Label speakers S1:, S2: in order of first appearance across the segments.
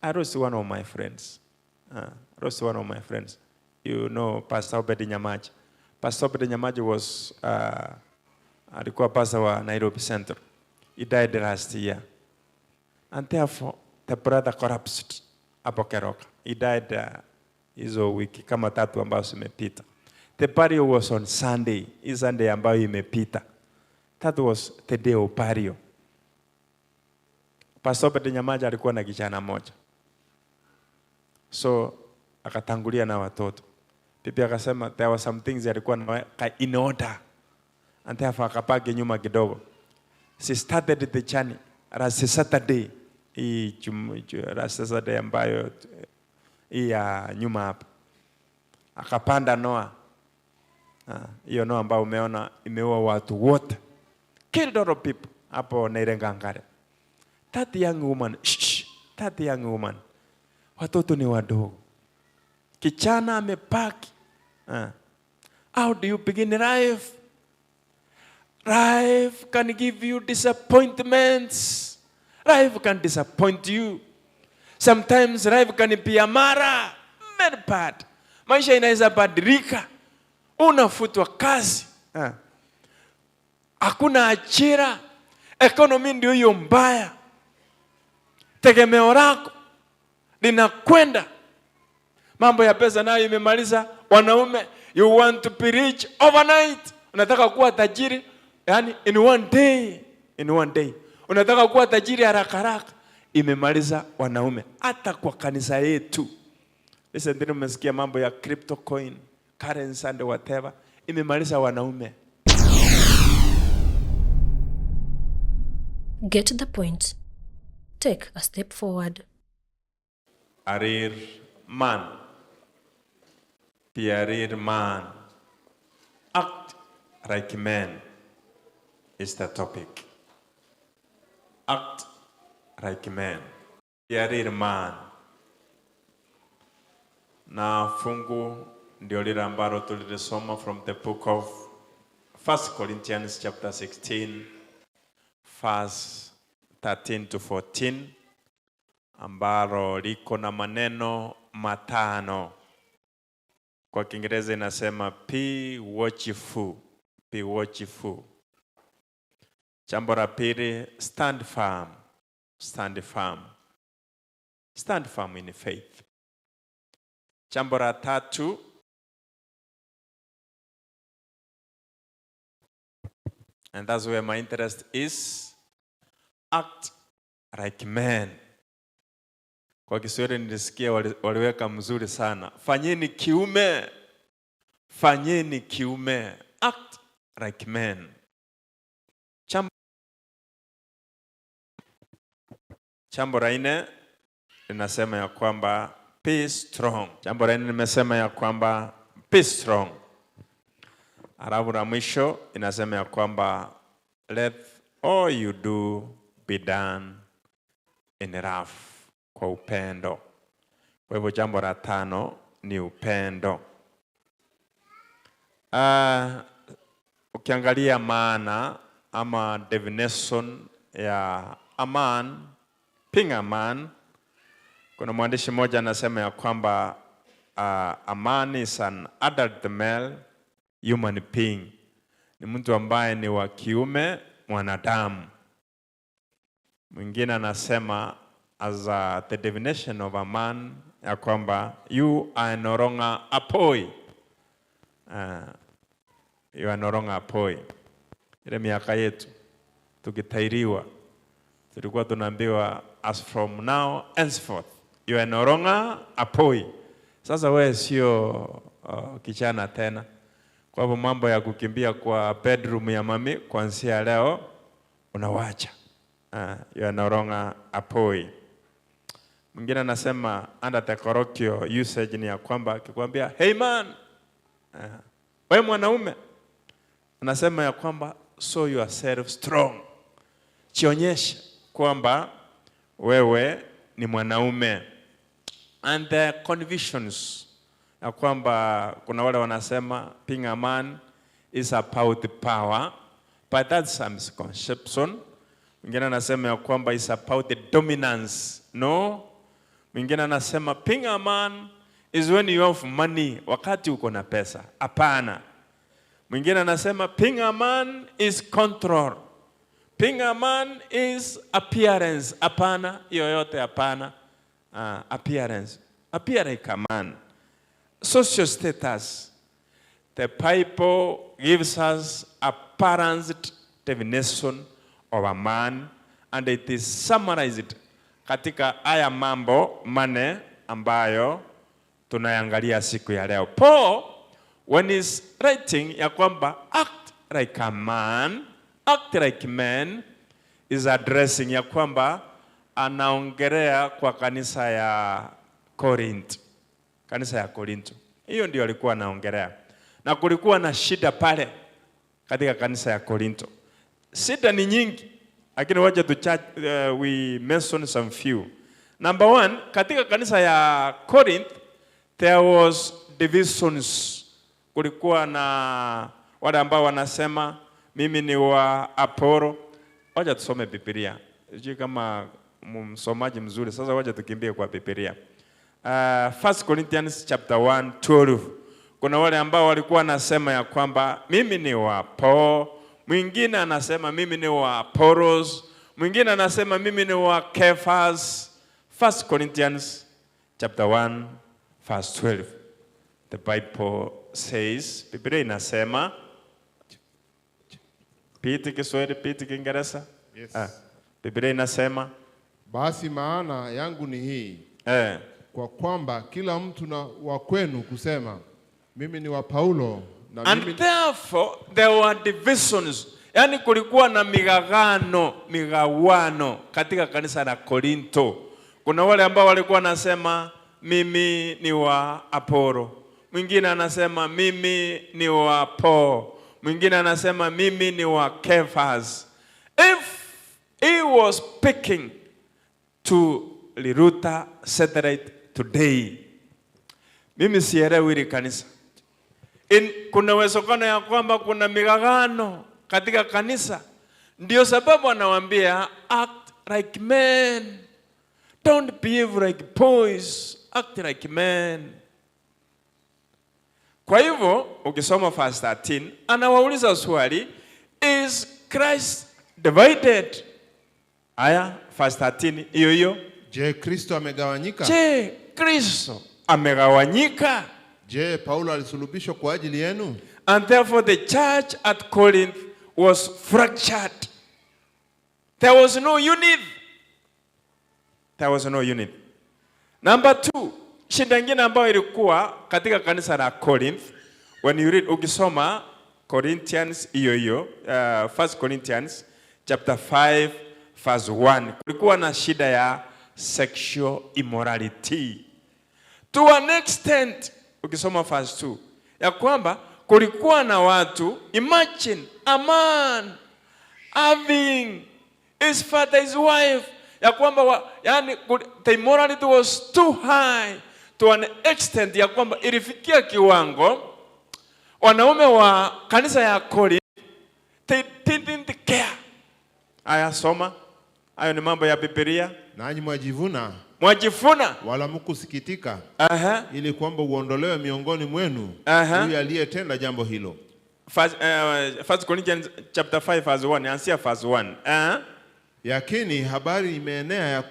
S1: I roast one of my friends. You know Pastor Obed Nyang'ate. Pastor Obed Nyang'ate was alikuwa pastor wa Nairobi Central. He died last year. And therefore, the brother collapsed hapo Keroka. He died hizo wiki kama 3 ambazo zimepita. The burial was on Sunday. Hii Sunday ambayo imepita. That was the day of burial. Pastor Obed Nyang'ate alikuwa na kijana moja. So akatangulia na watoto. Bibi akasema there were some things alikuwa na in order. And therefore akapaki nyuma kidogo. She started the journey last Saturday. Last Saturday ambayo ya nyuma hapa. Akapanda Noah. Hiyo Noah ambayo umeona imeua watu wote. Killed a lot of people. Hapo Nairengangare. That young woman. Watoto ni wadogo. Kichana amepaki. How do you begin life? Life can give you disappointments. Life can disappoint you. Sometimes life can be a mara. Very bad. Maisha inaweza badilika. Unafutwa kazi. Hakuna ajira. Economy ndio hiyo mbaya. Tegemeo lako linakwenda. Mambo ya pesa nayo imemaliza wanaume. You want to be rich overnight. Unataka kuwa tajiri yani in one day. Unataka kuwa tajiri haraka haraka. Imemaliza wanaume. Hata kwa kanisa yetu. Listen, ndio mmesikia mambo ya crypto coin, currency and whatever. Imemaliza wanaume.
S2: Get the point. Take a step forward.
S1: Arir man. Piarir man. Act like men is the topic. Act like men. Piarir man. Na fungu ndio lile ambalo tulilisoma from the book of 1 Corinthians chapter 16 verse 13 to 14 ambalo liko na maneno matano. Kwa Kiingereza inasema be watchful. Be watchful. Jambo la pili, stand firm. Stand firm. Stand firm in faith. Jambo la tatu, and that's where my interest is, act like men. Kwa Kiswahili nilisikia waliweka mzuri sana. Fanyeni kiume. Fanyeni kiume. Act like men. Jambo la nne linasema ya kwamba be strong. Jambo la nne nimesema ya kwamba be strong. Alafu la mwisho inasema ya kwamba let all you do be done in love. Kwa upendo. Kwa hivyo jambo la tano ni upendo. Ukiangalia maana ama definition ya a man, being a man, kuna mwandishi mmoja anasema ya kwamba a man is an adult male human being. Ni mtu ambaye ni wa kiume mwanadamu. Mwingine anasema as the definition of a man ya kwamba you are no longer a boy. You are no longer a boy. Ile miaka yetu tukitairiwa tulikuwa tunaambiwa as from now henceforth you are no longer a boy. Sasa wewe sio kijana tena. Kwa hivyo mambo ya kukimbia kwa bedroom ya mami kuanzia leo unawacha. You are no longer a boy. Mwingine anasema under the colloquial usage ni ya kwamba akikwambia hey man, wewe mwanaume, anasema ya kwamba show yourself strong. Jionyeshe kwamba wewe ni mwanaume. And the convictions ya kwamba kuna wale wanasema being a man is about the power, but that's some misconception. Mwingine anasema ya kwamba is about the dominance. No, Mwingine anasema being a man is when you have money, wakati uko na pesa. Hapana. Mwingine anasema being a man is control. Being a man is appearance. Hapana, yoyote hapana. Appearance. Appear like a man. Social status. The Bible gives us a balanced definition of a man, and it is summarized katika haya mambo mane ambayo tunayangalia siku ya leo. Paul, when he's writing ya kwamba act like a man, act like men, is addressing ya kwamba anaongelea kwa kanisa ya Corinth. Kanisa ya Korinto. Hiyo ndio alikuwa anaongelea. Na kulikuwa na shida pale katika kanisa ya Korinto. Shida ni nyingi, lakini wacha we mention some few. Number one, katika kanisa ya Corinth there was divisions. Kulikuwa na wale ambao wanasema mimi ni wa Apollo. Wacha tusome Biblia. Sijui kama msomaji mzuri. Sasa wacha tukimbie kwa Biblia. 1 Corinthians chapter 1:12. Kuna wale ambao walikuwa wanasema ya kwamba mimi ni wa Paul, mwingine anasema mimi ni wa Apollos, mwingine anasema mimi ni wa Cephas. 1 Corinthians chapter 1 verse 12. The Bible says, Biblia inasema, piti Kiswahili, piti Kiingereza?
S3: Yes.
S1: Biblia inasema,
S3: basi maana yangu ni hii. Kwa kwamba kila mtu na wa kwenu kusema mimi ni wa Paulo na
S1: and
S3: mimi...
S1: therefore there were divisions. Yani kulikuwa na migawano katika kanisa la Korinto. Kuna wale ambao walikuwa nasema mimi ni wa Apollo, mwingine anasema mimi ni wa Paul, mwingine anasema mimi ni wa Cephas. If he was speaking to Liruta Satellite today, mimi sielewi ile kanisa. Kuna uwezekano ya kwamba kuna migawano katika kanisa. Ndio sababu anawaambia act like men. Don't behave like boys. Act like men. Kwa hivyo, ukisoma verse 13, anawauliza swali, is Christ divided? Aya, verse 13, hiyo.
S3: Je, Kristo amegawanyika?
S1: Je, Kristo amegawanyika?
S3: Je, Paulo alisulubishwa kwa ajili yenu?
S1: And therefore the church at Corinth was fractured. There was no unity. There was no unity. Number 2, shida nyingine ambayo ilikuwa katika kanisa la Corinth, when you read, ukisoma Corinthians hiyo 1 Corinthians chapter 5 verse 1, kulikuwa na shida ya sexual immorality. To an extent, ukisoma verse 2, ya kwamba kulikuwa na watu, imagine a man having his father's wife, ya kwamba yani the immorality was too high to an extent ya kwamba ilifikia kiwango wanaume wa kanisa ya Corinth they didn't care. Aya, soma. Hayo ni mambo ya Biblia.
S3: Nanyi mwajivuna wala mkusikitika, ili kwamba uondolewe miongoni mwenu huyu aliyetenda jambo hilo.
S1: 1 Corinthians chapter 5 verse 1, ansia verse 1.
S3: Yakini habari imeenea ya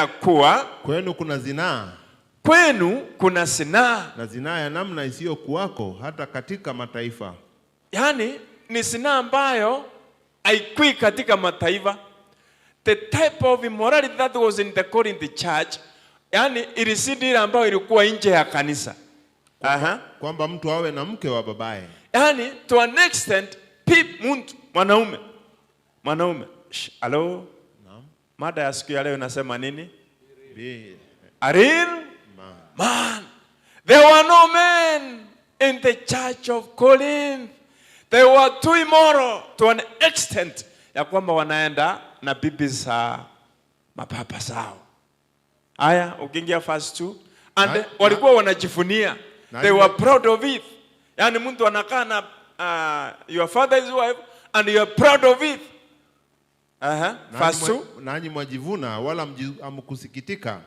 S3: kuwa, kwenu kuna zinaa. Na zinaa ya namna isiyokuwako hata katika mataifa.
S1: Yani ni zinaa ambayo haikui katika mataifa. The type of immorality that was in the Corinth church, yani ilisidi ile ambayo ilikuwa nje ya kanisa.
S3: Kwamba mtu awe na mke wa babaye.
S1: Yani to an extent, mtu mwanaume. Hello?
S3: Naam.
S1: Mada ya siku ya leo inasema nini?
S3: A real
S1: man. There were no men in the church of Corinth. They were too immoral to an extent ya kwamba wanaenda na bibi za mapapa sao. Aya, ukiingia verse 2, and walikuwa wanajifunia. They were proud of it. Yani mtu anakaa na your father's wife and you are proud of it. Verse 2.
S3: Nanyi mwajivuna wala hamkusikitika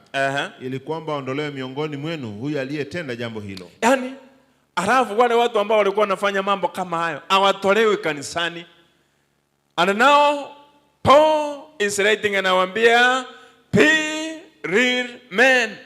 S3: ili kwamba ondolewe miongoni mwenu huyu aliyetenda jambo hilo.
S1: Yani, alafu wale watu ambao walikuwa wanafanya mambo kama hayo hawatolewi kanisani. And now Paul is writing and anawaambia be real men.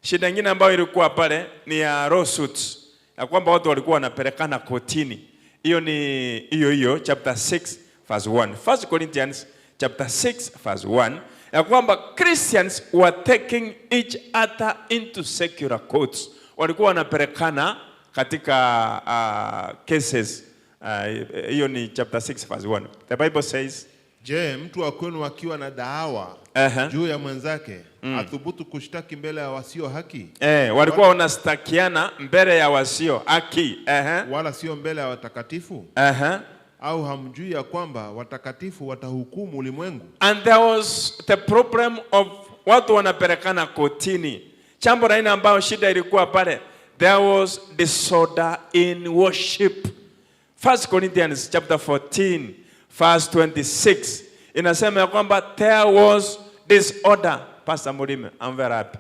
S1: Shida nyingine ambayo ilikuwa pale ni ya lawsuits. Ya kwamba watu walikuwa wanapelekana kotini. Hiyo ni hiyo chapter 6 verse 1. 1 Corinthians chapter 6 verse 1. Ya kwamba Christians were taking each other into secular courts. Walikuwa wanapelekana katika cases. Hiyo ni chapter 6 verse 1. The Bible says,
S3: je, mtu wa kwenu akiwa na daawa juu ya mwenzake athubutu kushtaki mbele ya wasio haki?
S1: Walikuwa wanastakiana mbele ya wasio haki.
S3: Wala sio mbele ya watakatifu? Au hamjui ya kwamba watakatifu watahukumu ulimwengu?
S1: And there was the problem of watu wanapelekana kotini. Jambo la aina ambayo shida ilikuwa pale, there was disorder in worship. 1 Corinthians chapter 14 verse 26 inasema ya kwamba there was disorder. Pastor Murime, I'm very happy.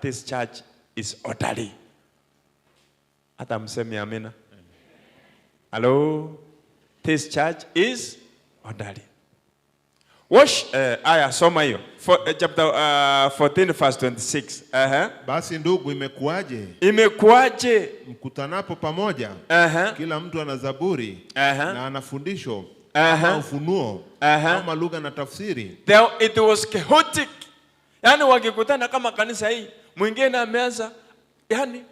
S1: This church is orderly. Hata msemi amina. Hello. This church is orderly. Aya soma hiyo. Chapter 14 verse 26.
S3: Basi ndugu, imekuwaje?
S1: Imekuwaje
S3: mkutanapo pamoja, kila mtu ana zaburi na ana fundisho ama ufunuo ama lugha na tafsiri?
S1: It was chaotic. Yani wakikutana kama kanisa hii, mwingine ameanza, yani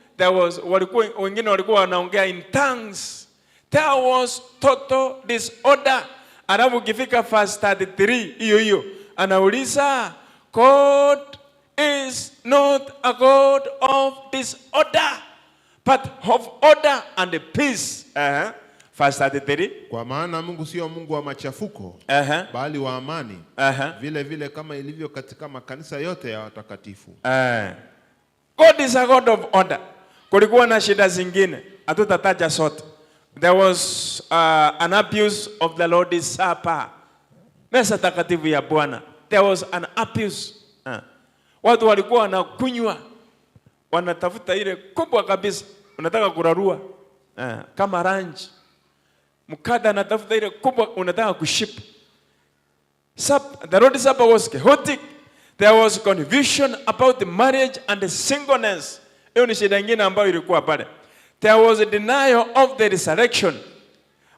S1: wengine walikuwa wanaongea in tongues. There was total disorder. Alafu ukifika verse 33 hiyo anauliza, God is not a God of disorder, but of order and peace. Verse 33.
S3: Kwa maana Mungu sio Mungu wa machafuko, bali wa amani. Vile vile kama ilivyo katika makanisa yote ya watakatifu.
S1: God is a God of order. Kulikuwa na shida zingine, hatutataja sote. There was an abuse of the Lord's Supper. Mesa takatifu ya Bwana. There was an abuse. Watu walikuwa wanakunywa, wanatafuta ile kubwa kabisa, unataka kurarua kama ranch. Mkada anatafuta ile kubwa, unataka kuship. The Lord's Supper was chaotic. There was confusion about the marriage and the singleness. Hiyo ni shida nyingine ambayo ilikuwa pale. There was a denial of the resurrection.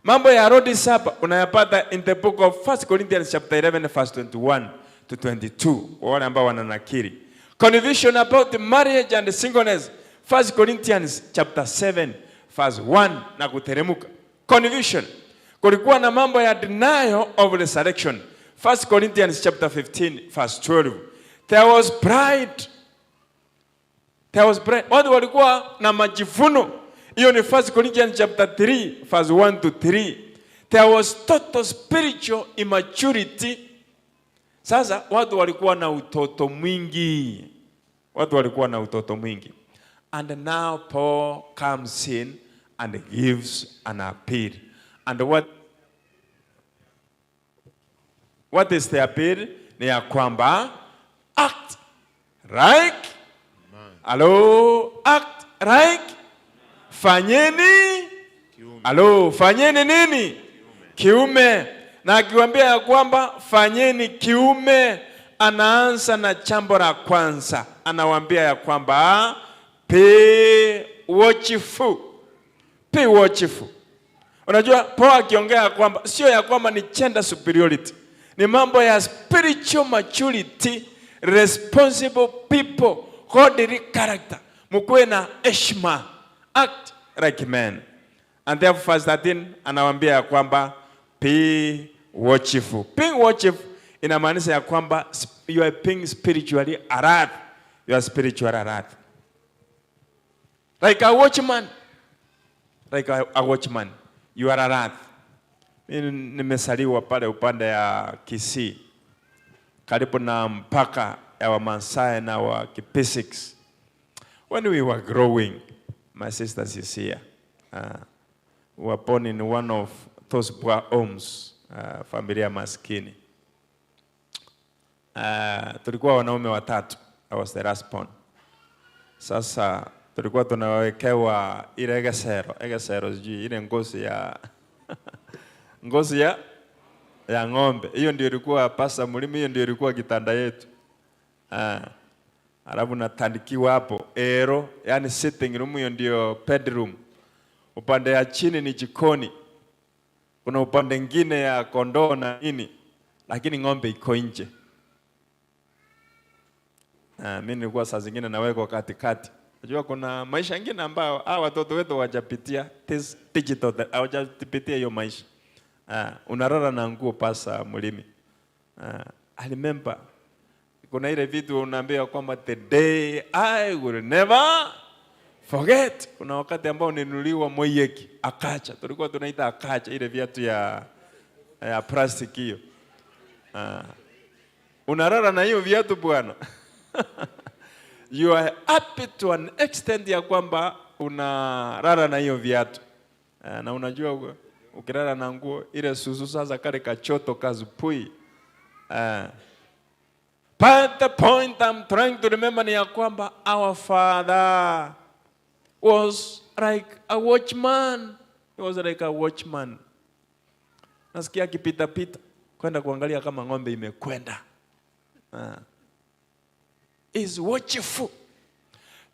S1: Mambo ya Lord's Supper unayapata in the book of 1 Corinthians chapter 11 verse 21 to 22. Kwa wale ambao wananakiri. Confusion about the marriage and the singleness. 1 Corinthians chapter 7 verse 1 na kuteremuka. Confusion. Kulikuwa na mambo ya denial of resurrection. 1 Corinthians chapter 15 verse 12. There was pride. Watu walikuwa na majivuno. Hiyo ni 1 Corinthians chapter 3 verse 1 to 3. There was total spiritual immaturity. Sasa watu walikuwa na utoto mwingi. And now Paul comes in and gives an appeal. And what is the appeal? Ni ya kwamba act like. Hello, act like. Fanyeni fanyeni nini? Kiume. Na akiwaambia ya kwamba fanyeni kiume, anaanza na jambo la kwanza. Anawaambia ya kwamba be watchful. Be watchful. Unajua Paul akiongea kwamba sio ya kwamba ni gender superiority. Ni mambo ya spiritual maturity, responsible people, godly character. Mkuwe na heshima. Act like men. And therefore verse 13 anawaambia ya kwamba be watchful. Being watchful inamaanisha ya kwamba you are being spiritually alert. You are spiritually alert. Like a watchman. You are alert. Nimesaliwa pale upande ya Kisii, karibu na mpaka ya Wamasai na wa Kipisiks. When we were growing, my sisters is here. We were born in one of those poor homes, familia maskini. tulikuwa wanaume watatu. I was the last born. Sasa tulikuwa tunawekewa ile egesero sijui ile ngozi ya ngozi ya ng'ombe. Hiyo ndio ilikuwa pasa mlimi, hiyo ndio ilikuwa kitanda yetu. Alafu natandikiwa hapo yani sitting room, hiyo ndio bedroom. Upande ya chini ni jikoni. Kuna upande ngine ya kondoo na nini, lakini ng'ombe iko nje. Mimi nilikuwa saa zingine nawekwa katikati. Unajua kuna maisha mengine ambayo watoto wetu hawajapitia, this digital hawajapitia hiyo maisha. Unarara na nguo pasa mlimi. I remember kuna ile vitu unaambia kwamba the day I will never forget. Kuna wakati ambao ninuliwa moyeki akacha. Tulikuwa tunaita akacha ile viatu ya plastic hiyo. Unarara na hiyo viatu bwana. You are happy to an extent ya kwamba unarara na hiyo viatu. Na unajua ukirara na nguo ile susu sasa kale kachoto kazupui. But the point I'm trying to remember ni ya kwamba our father was like a watchman. He was like a watchman. Nasikia kipita kwenda kuangalia kama ng'ombe imekwenda. Is watchful.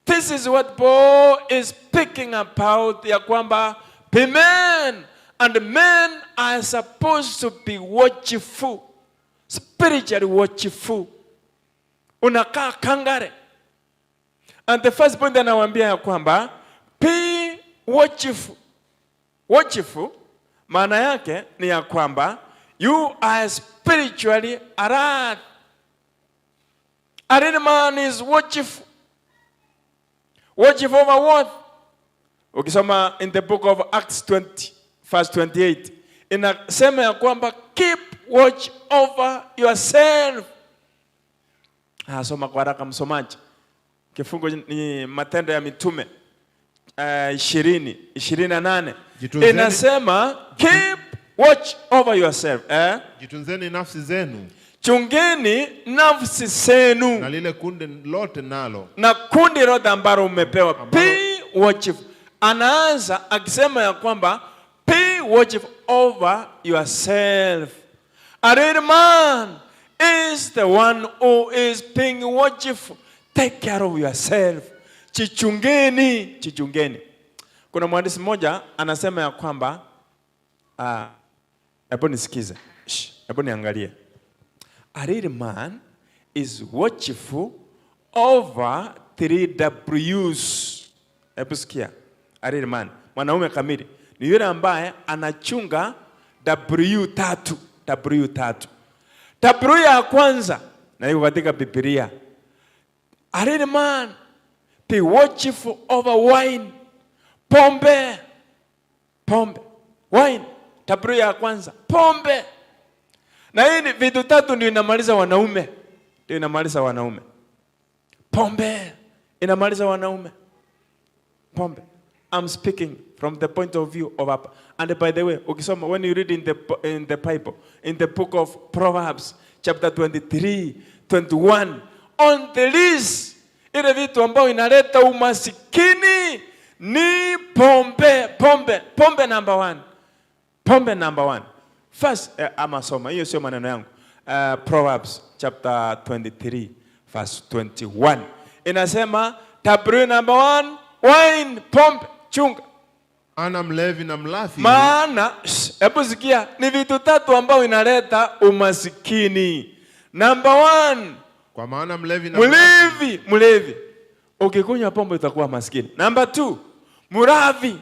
S1: This is what Paul is picking about ya kwamba be men, and men are supposed to be watchful, spiritually watchful. Unakaa kangare. And the first point anawaambia ya kwamba be watchful. Watchful maana yake ni ya kwamba you are spiritually alert. A man is watchful. Watchful over what? Ukisoma in the book of Acts 20 verse 28 inasema ya kwamba keep watch over yourself. Soma kwa haraka msomaji. Kifungo ni Matendo ya Mitume 20:28. Inasema keep watch over yourself.
S3: Jitunzeni nafsi zenu.
S1: Chungeni nafsi zenu.
S3: Na lile kundi lote nalo.
S1: Na kundi lote ambalo umepewa. Be watchful. Anaanza akisema ya kwamba be watchful over yourself. A real man is the one who is being watchful. Take care of yourself. Chichungeni. Kuna mwandishi mmoja anasema ya kwamba hebu nisikize. Hebu niangalie. A real man is watchful over 3 W's. Hebu sikia. A real man, mwanaume kamili, ni yule ambaye anachunga W3. W ya kwanza na iko katika Biblia. A real man be watchful over wine. Pombe. Wine. W ya kwanza. Pombe. Na hii vitu 3 ndio inamaliza wanaume. Pombe inamaliza wanaume. Pombe. I'm speaking from the point of view of and by the way, ukisoma when you read in the Bible, in the book of Proverbs chapter 23:21, on the list ile vitu ambao inaleta umasikini ni pombe number 1. First, amasoma, hiyo sio maneno yangu. Proverbs chapter 23 verse 21. Inasema tabri number 1, wine, pombe, chunga.
S3: Ana mlevi na mlafi.
S1: Maana, hebu sikia, ni vitu 3 ambao inaleta umasikini. Number 1.
S3: Kwa maana mlevi na
S1: mlevi. Ukikunywa pombe utakuwa maskini. Number 2. Muravi.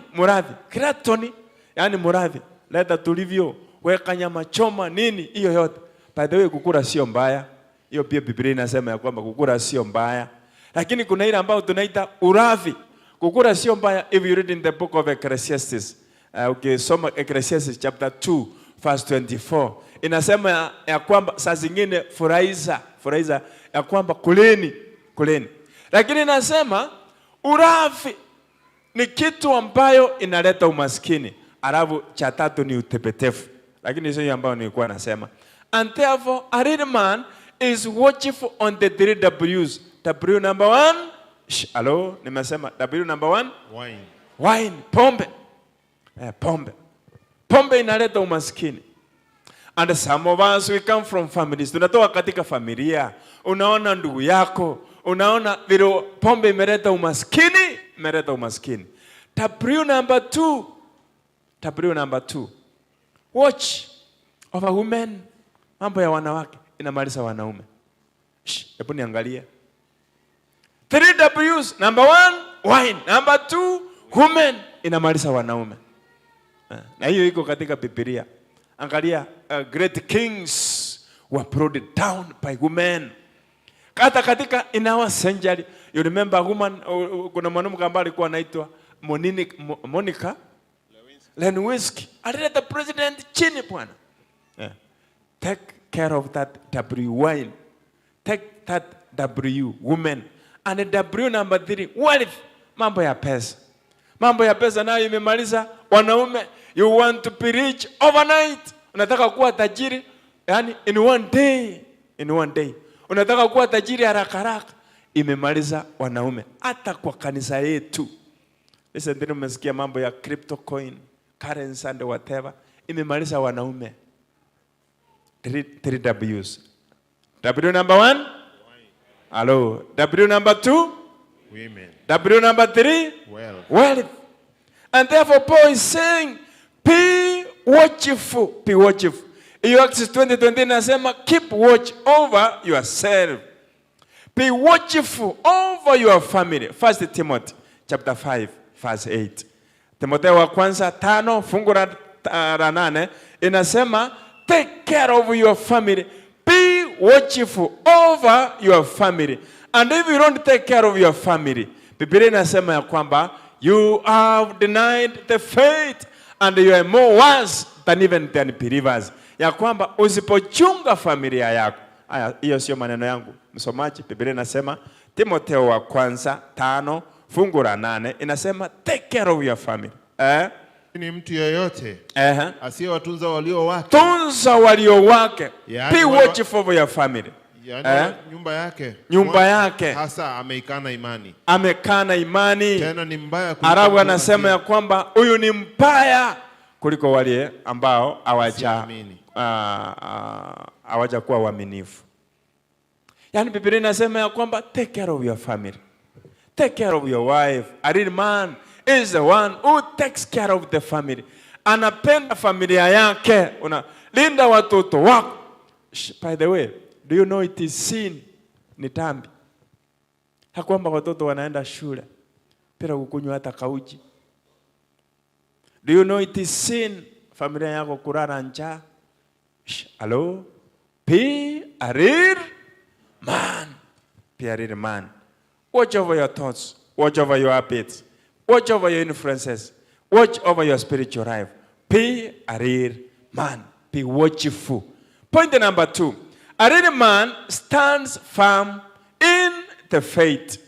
S1: Kratoni, yani muravi. Leta tulivyo. Weka nyama choma nini hiyo yote. By the way, kukula sio mbaya. Hiyo pia Biblia inasema ya kwamba kukula sio mbaya. Lakini kuna ile ambayo tunaita uravi. Kukula sio mbaya if you read in the book of Ecclesiastes. Ukisoma Ecclesiastes chapter 2 verse 24. Inasema ya kwamba saa zingine furahiza ya kwamba kuleni. Lakini inasema uravi ni kitu ambayo inaleta umaskini. Alafu cha 3 ni utepetefu. Lakini sio ambayo nilikuwa nasema. And therefore a real man is watchful on the 3 W's. W number 1, hello, nimesema W number 1,
S3: Wine.
S1: Wine, pombe. Pombe. Pombe inaleta umaskini. And some of us, we come from families. Tunatoka katika familia. Unaona ndugu yako. Unaona vile pombe imeleta umaskini. Imeleta umaskini. W number 2. W number 2. Watch over women. Mambo ya wanawake inamaliza wanaume. Hebu niangalie. 3 W's. Number 1, wine. Number 2, women. Inamaliza wanaume. Na hiyo iko katika Biblia. Angalia, great kings were brought down by women. Hata katika in our century, you remember woman, kuna mwanamke ambaye alikuwa anaitwa Monica Lewinsky. Alileta president chini bwana. Take care of that W wine. Take that W women. And the W number 3, wealth. Mambo ya pesa. Mambo ya pesa nayo imemaliza wanaume. You want to be rich overnight. Unataka kuwa tajiri, yani in one day. In one day. Unataka kuwa tajiri haraka haraka. Imemaliza wanaume. Hata kwa kanisa yetu. Listen, ndio umesikia mambo ya crypto coin, currency and whatever. Imemaliza wanaume. 3 W's. W number 1? Hello. W number 2?
S3: Women.
S1: W number 3?
S3: Wealth.
S1: Wealth. And therefore Paul is saying, be watchful. Be watchful. In Acts 20:20 nasema, keep watch over yourself. Be watchful over your family. 1 Timothy chapter 5 verse 8. Timotheo wa kwanza 5 fungu la 8 inasema, take care of your family. Be watchful over your family. And if you don't take care of your family, Biblia inasema ya kwamba you have denied the faith and you are more worse than even the unbelievers. Ya kwamba usipochunga familia yako. Haya, hiyo sio maneno yangu. Msomaji, Biblia inasema Timotheo wa kwanza 5 fungu la 8 inasema take care of your family.
S3: Ni mtu yeyote asiyewatunza walio wake.
S1: Tunza walio wake. Be watchful over your family. Nyumba yake.
S3: Hasa ameikana imani.
S1: Amekana imani.
S3: Tena ni mbaya kuliko.
S1: Arabu anasema ya kwamba huyu ni mbaya kuliko wale ambao hawaja kuwa waaminifu. Yani Biblia inasema ya kwamba take care of your family. Take care of your wife. A real man is the one who takes care of the family. Anapenda familia yake. Linda watoto wako. By the way, do you know it is sin? Ni dhambi. Hakwamba watoto wanaenda shule bila kukunywa hata kauji. Do you know it is sin? Familia yako kulala njaa. Hello? Be a real man. Be a real man. Watch over your thoughts. Watch over your habits. Watch over your influences. Watch over your spiritual life. Be a real man. Be watchful. Point number 2. A real man stands firm in the faith.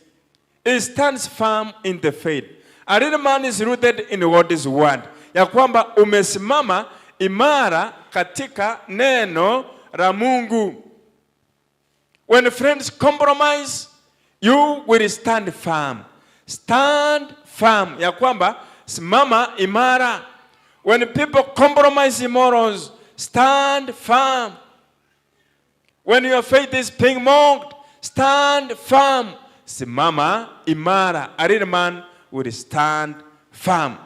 S1: He stands firm in the faith. A real man is rooted in God's word. Ya kwamba umesimama imara katika neno la Mungu. When friends compromise, you will stand firm. Stand firm. Ya kwamba simama imara. When people compromise morals, stand firm. When your faith is being mocked, stand firm. Simama imara. A real man will stand firm.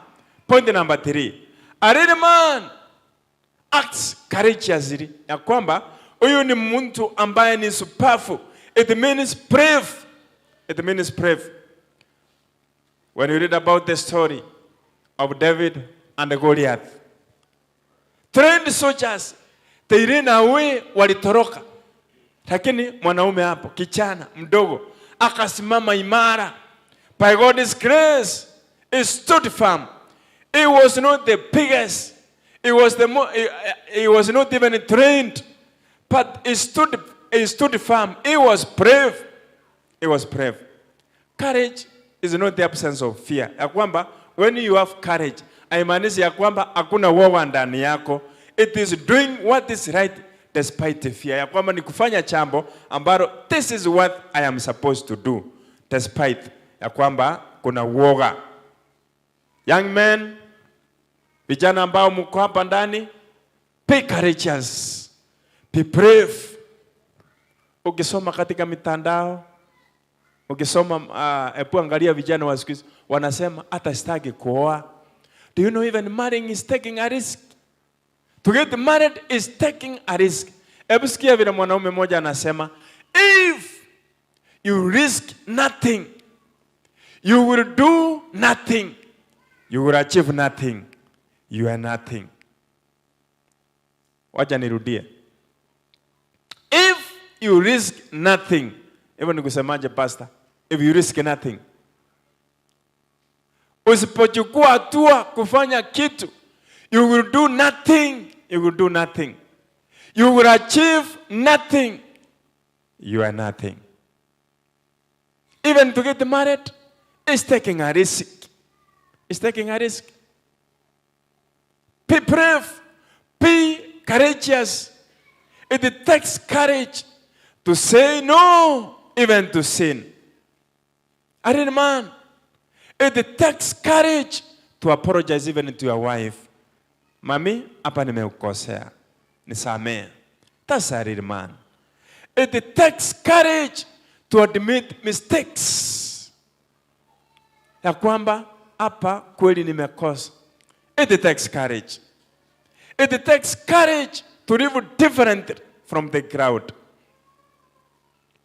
S1: Point number 3. A real man acts courageously. Ya kwamba huyu ni mtu ambaye ni superful. It means brave. It means brave. When you read about the story of David and Goliath, trained soldiers, they ran away, walitoroka. Lakini mwanaume hapo, kijana mdogo, akasimama imara. By God's grace, he stood firm. He was not the biggest. He was not even trained. But he stood firm. He was brave. He was brave. Courage is not the absence of fear. Ya kwamba when you have courage, haimaanishi ya kwamba hakuna woga ndani yako. It is doing what is right despite fear. Ya kwamba ni kufanya jambo ambalo this is what I am supposed to do. Despite ya kwamba kuna uoga. Young men, vijana ambao mko hapa ndani, be courageous. Be brave. Ukisoma katika mitandao, ukisoma epu angalia vijana wa siku hizi wanasema hata sitaki kuoa. Do you know even marrying is taking a risk? To get married is taking a risk. Ebu sikia vile mwanaume mmoja anasema, if you risk nothing, you will do nothing. You will achieve nothing. You are nothing. Wacha nirudie. If you risk nothing, even nikusemaje pastor, if you risk nothing, usipochukua hatua kufanya kitu, you will do nothing. You will do nothing. You will achieve nothing. You are nothing. Even to get married is taking a risk. It's taking a risk. Be brave. Be courageous. It takes courage to say no, even to sin. Arranged man, it takes courage to apologize even to your wife. Mami, hapa nimeukosea. Nisamee. That's a real man. It takes courage to admit mistakes. Ya kwamba hapa kweli nimekosa. It takes courage. It takes courage to live different from the crowd.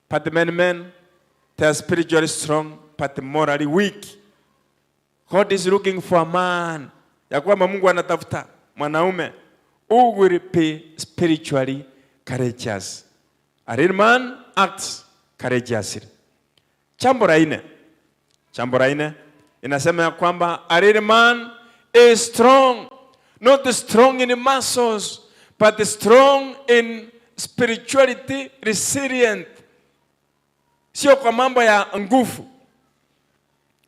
S1: But the many men, they are spiritually strong, but morally weak. God is looking for a man. Ya kwamba Mungu anatafuta mwanaume who will be spiritually courageous. A real man acts courageously. Jambo la nne inasema ya kwamba a real man is strong, not strong in muscles, but strong in spirituality, resilient. Sio kwa mambo ya nguvu.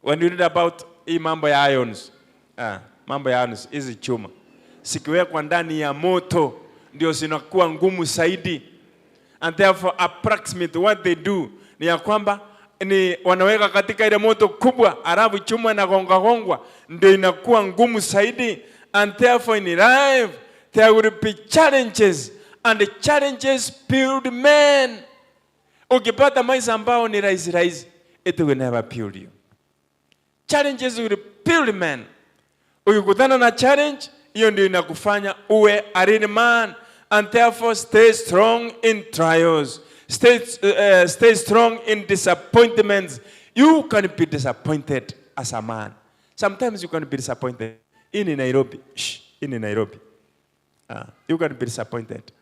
S1: When you read about hii mambo ya ions, mambo ya ions hizi chuma sikiwekwa ndani ya moto ndio zinakuwa ngumu zaidi. And therefore approximate what they do ni ya kwamba ni wanaweka katika ile moto kubwa, alafu chuma na gonga ndio inakuwa ngumu zaidi. And therefore in life there will be challenges, and the challenges build men. Ukipata maisha ambao ni rahisi, it will never build you. Challenges will build men. Ukikutana na challenge, hiyo ndio inakufanya uwe a real man. And therefore stay strong in trials. Stay strong in disappointments. You can be disappointed as a man. Sometimes you can be disappointed. In Nairobi. You can be disappointed.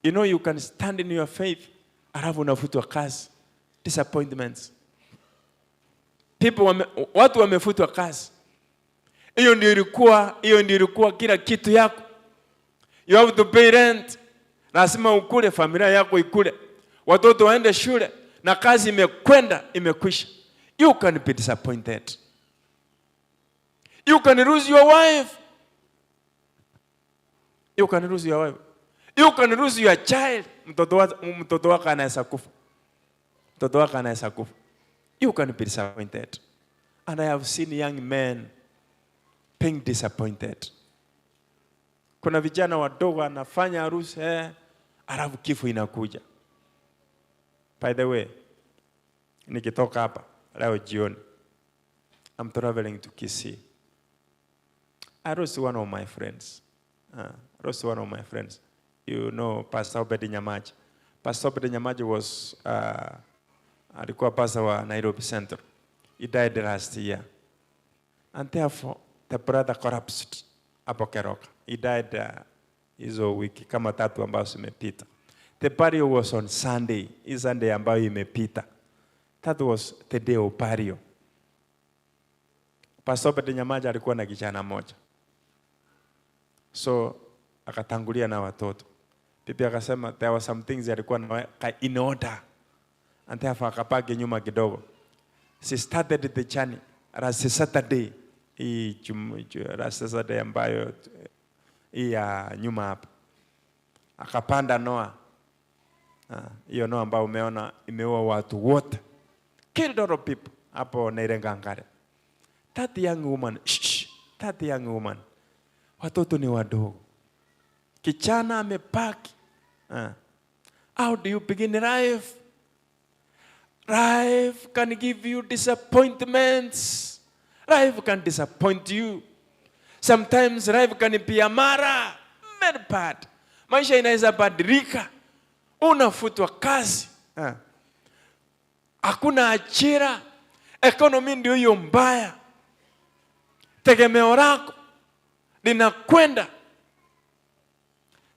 S1: You know, you can stand in your faith. Alafu unafutwa kazi. Disappointments. Watu wamefutwa kazi. Hiyo ndio ilikuwa kila kitu yako. You have to pay rent. Lazima ukule, familia yako ikule. Watoto waende shule na kazi imekwisha. You can be disappointed. You can lose your wife. You can lose your wife. You can lose your child. Mtoto wako anaweza kufa. You can be disappointed. And I have seen young men being disappointed. Kuna vijana wadogo anafanya harusi, alafu kifo inakuja. By the way, nikitoka hapa leo jioni, I'm traveling to Kisii. I lost one of my friends. You know Pastor Obed Nyang'ate. Pastor Obed Nyang'ate was alikuwa pastor wa Nairobi Central. He died last year. And therefore the brother collapsed hapo Keroka. He died hizo wiki kama 3 ambazo zimepita. The burial was on Sunday. Hii Sunday ambayo imepita. That was the day of burial. Pastor Obed Nyang'ate alikuwa na kijana moja. So akatangulia na watoto. Bibi akasema there were some things alikuwa in order. And therefore akapaki nyuma kidogo. She started the journey last Saturday. Last Saturday ambayo hii ya nyuma hapa. akapanda Noa. Hiyo Noa ambao umeona imeua watu wote. Killed a lot of people. Hapo Nairengangare. That young woman, that young woman. Watoto ni wadogo. Kichana amepaki. How do you begin life? Life can give you disappointments. Life can disappoint you. Sometimes life can be a mara, very bad. Maisha inaweza badilika. Unafutwa kazi. Hakuna ajira. Economy ndio hiyo mbaya. Tegemeo lako linakwenda.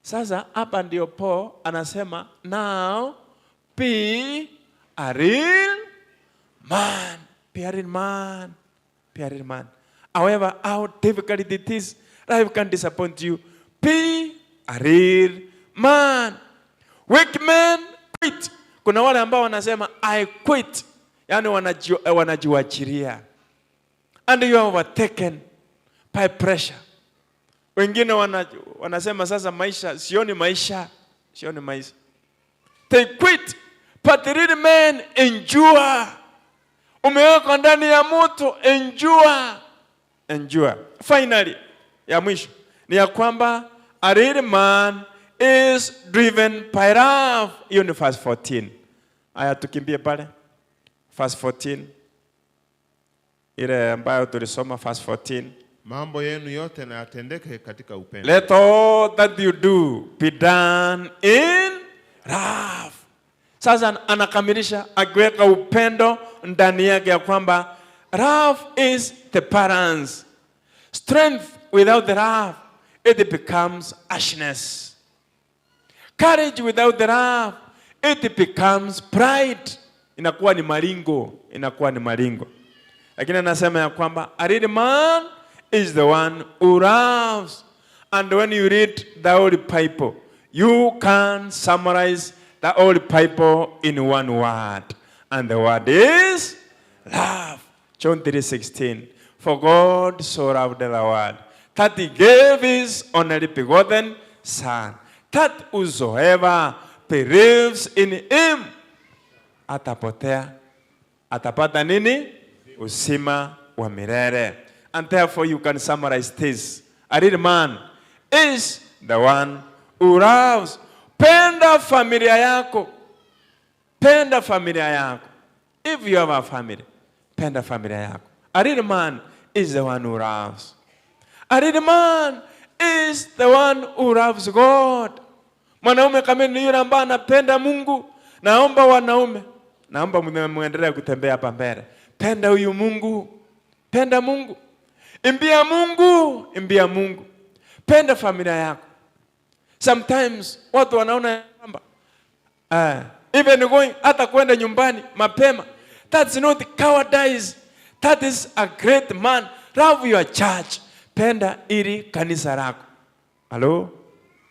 S1: Sasa hapa ndio Paul anasema, now be a real man. Be a real man. Be a real man. However, how difficult it is, life can disappoint you. Be a real man. Weak men quit. Kuna wale ambao wanasema I quit. Yani wanajiwachilia. And you are overtaken by pressure. Wengine wanasema sasa maisha, sioni maisha. They quit. But the real men endure. Umewekwa ndani ya moto, endure. Finally, ya mwisho ni ya kwamba a real man is driven by love. Hiyo ni verse 14. Aya tukimbie pale. Verse 14. Ile ambayo tulisoma verse 14.
S3: Mambo yenu yote na yatendeke katika upendo.
S1: Let all that you do be done in love. Sasa anakamilisha akiweka upendo ndani yake ya kwamba love is the balance. Strength without the love, it becomes ashness. Courage without the love, it becomes pride. Inakuwa ni maringo. Lakini anasema ya kwamba a real man is the one who loves. And when you read the Holy Bible, you can summarize the Holy Bible in one word. And the word is love. John 3:16. For God so loved the world that he gave his only begotten Son, that whosoever believes in him atapotea, atapata nini? Uzima wa milele. And therefore you can summarize this. A real man is the one who loves. Penda familia yako. If you have a family, penda familia yako. A real man is the one who loves. A real man is the one who loves God. Mwanaume kamili ni yule ambaye anapenda Mungu. Naomba wanaume, naomba muendelee kutembea hapa mbele. Penda huyu Mungu. Penda Mungu. Imbia Mungu. Penda familia yako. Sometimes watu wanaona kwamba even going hata kwenda nyumbani mapema, that's not cowardice. That is a great man. Love your church. Penda ili kanisa lako. Halo?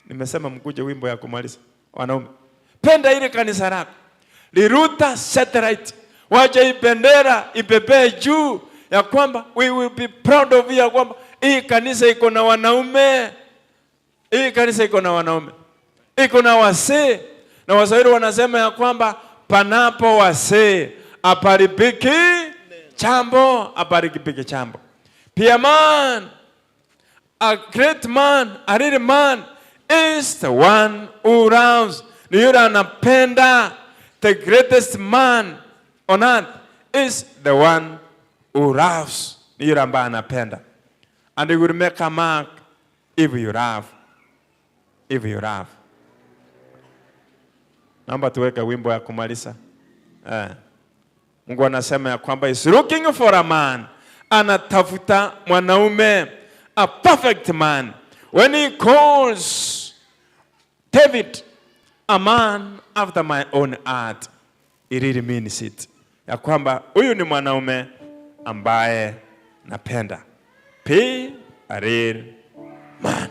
S1: Nimesema mkuje wimbo ya kumaliza. Wanaume. Penda ili kanisa lako. Liruta satellite. Wacha ibendera ipepee juu ya kwamba we will be proud of you, ya kwamba hii kanisa iko na wanaume. Iko na wasee. Na Waswahili wanasema ya kwamba panapo wasee aparibiki chambo. Pia man, a great man, a real man is the one who loves. Ni yule anapenda. The greatest man on earth is the one who loves. Ni yule ambaye anapenda. And he will make a mark if you love. Naomba tuweke wimbo ya kumaliza. Mungu anasema ya kwamba is looking for a man. Anatafuta mwanaume. A perfect man. When he calls David a man after my own heart, it really means it. Ya kwamba huyu ni mwanaume ambaye napenda. Be a real man.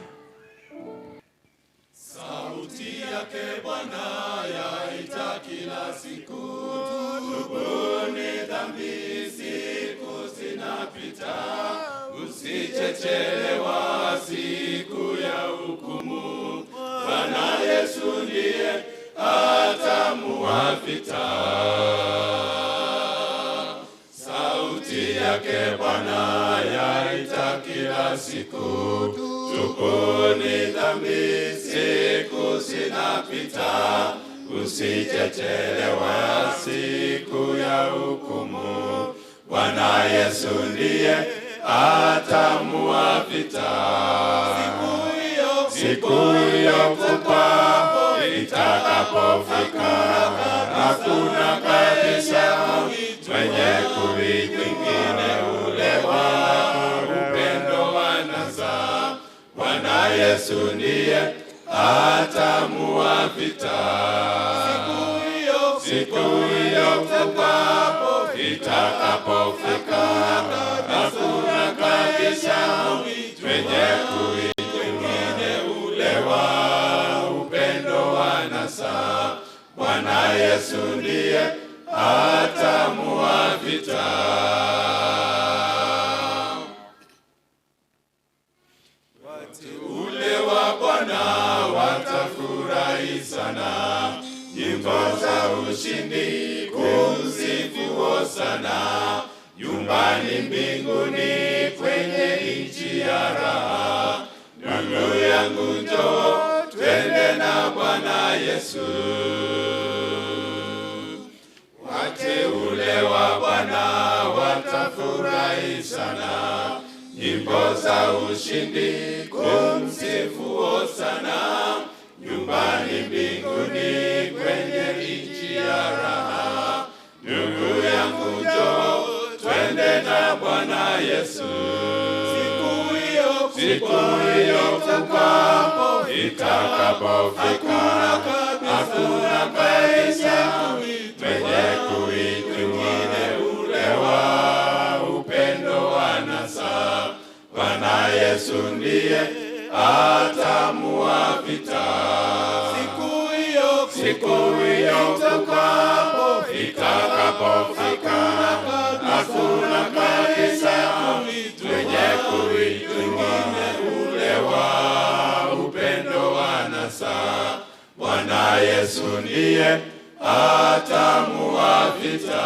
S4: Sauti yake Bwana yaita kila siku. Tubuni dhambi, siku zinapita. Usichechelewa siku ya hukumu. Bwana Yesu kila siku. Tubuni dhambi, siku zinapita, usijechelewa siku ya hukumu. Bwana Yesu ndiye atamua vita. Siku hiyo kubwa itakapofika, hakuna kabisa mwenye kuishi mwingine ule wa upendo wanaza. Bwana Yesu ndiye atamua vita. Siku hiyo kubwa itakapofika, hakuna kabisa mwenye kuishi mwingine ule wa upendo wanasa. Bwana Yesu ndiye atamua vita. Wateule wa Bwana watafurahi sana, nyimbo za ushindi kumsifu Hosana, nyumbani mbinguni kwenye nchi ya raha. Ndugu yangu njoo, twende na Bwana Yesu. Wateule wa Bwana watafurahi sana, nyimbo za ushindi kumsifu Hosana, nyumbani mbinguni kwenye nchi ya raha. Ndugu yangu njoo, twende na Bwana Yesu. Siku hiyo kubwa itakapofika, hakuna kabisa mwenye kuishi mwingine ule wa upendo wanasa. Bwana Yesu ndiye atamua vita. Siku hiyo kubwa itakapofika, hakuna kabisa mwenye kuishi mwingine ule wa upendo wanasa. Bwana Yesu ndiye atamua vita.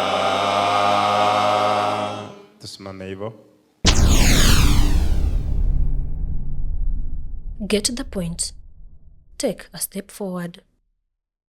S1: Tusimame hivyo.
S2: Get the point. Take a step forward.